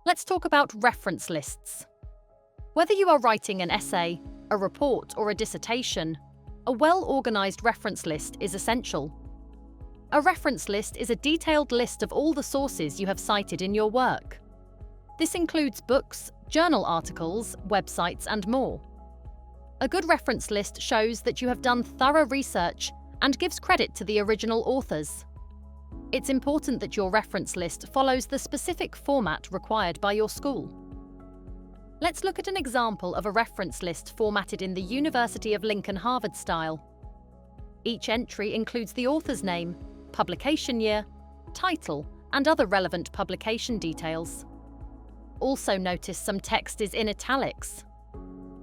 Let's talk about reference lists. Whether you are writing an essay, a report, or a dissertation, a well-organized reference list is essential. A reference list is a detailed list of all the sources you have cited in your work. This includes books, journal articles, websites, and more. A good reference list shows that you have done thorough research and gives credit to the original authors. It's important that your reference list follows the specific format required by your school. Let's look at an example of a reference list formatted in the University of Lincoln-Harvard style. Each entry includes the author's name, publication year, title, and other relevant publication details. Also notice some text is in italics.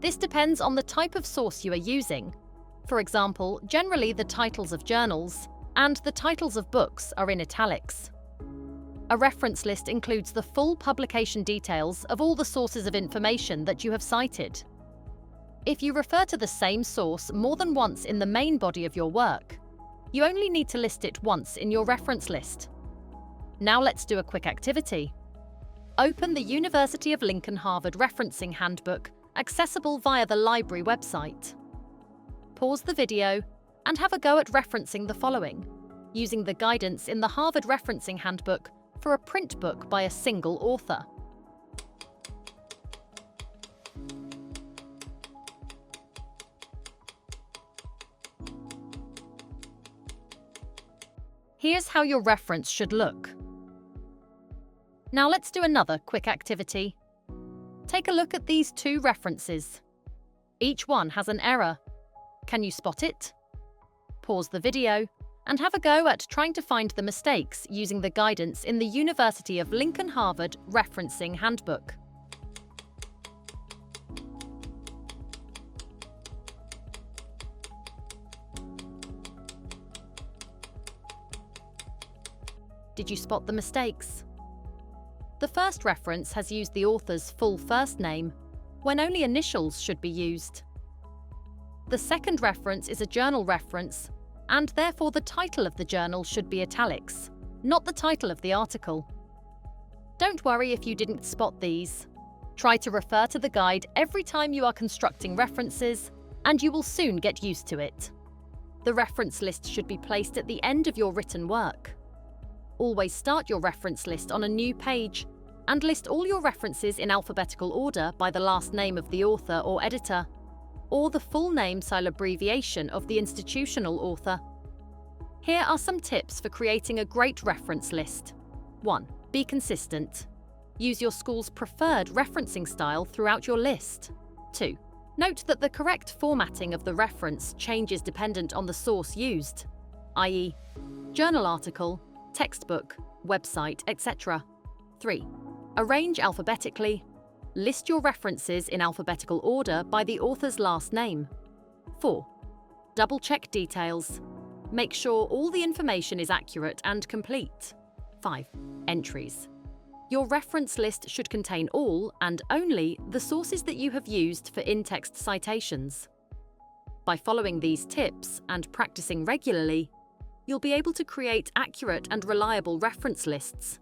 This depends on the type of source you are using. For example, generally the titles of journals and the titles of books are in italics. A reference list includes the full publication details of all the sources of information that you have cited. If you refer to the same source more than once in the main body of your work, you only need to list it once in your reference list. Now let's do a quick activity. Open the University of Lincoln-Harvard Referencing Handbook, accessible via the library website. Pause the video and have a go at referencing the following, using the guidance in the Harvard Referencing Handbook for a print book by a single author. Here's how your reference should look. Now let's do another quick activity. Take a look at these two references. Each one has an error. Can you spot it? Pause the video and have a go at trying to find the mistakes using the guidance in the University of Lincoln-Harvard Referencing Handbook. Did you spot the mistakes? The first reference has used the author's full first name, when only initials should be used. The second reference is a journal reference, and therefore the title of the journal should be italics, not the title of the article. Don't worry if you didn't spot these. Try to refer to the guide every time you are constructing references, and you will soon get used to it. The reference list should be placed at the end of your written work. Always start your reference list on a new page and list all your references in alphabetical order by the last name of the author or editor, or the full name/abbreviation of the institutional author. Here are some tips for creating a great reference list. 1. Be consistent. Use your school's preferred referencing style throughout your list. 2. Note that the correct formatting of the reference changes dependent on the source used, i.e., journal article, textbook, website, etc. 3. Arrange alphabetically. List your references in alphabetical order by the author's last name. 4. Double-check details. Make sure all the information is accurate and complete. 5. Entries. Your reference list should contain all and only the sources that you have used for in-text citations. By following these tips and practicing regularly, you'll be able to create accurate and reliable reference lists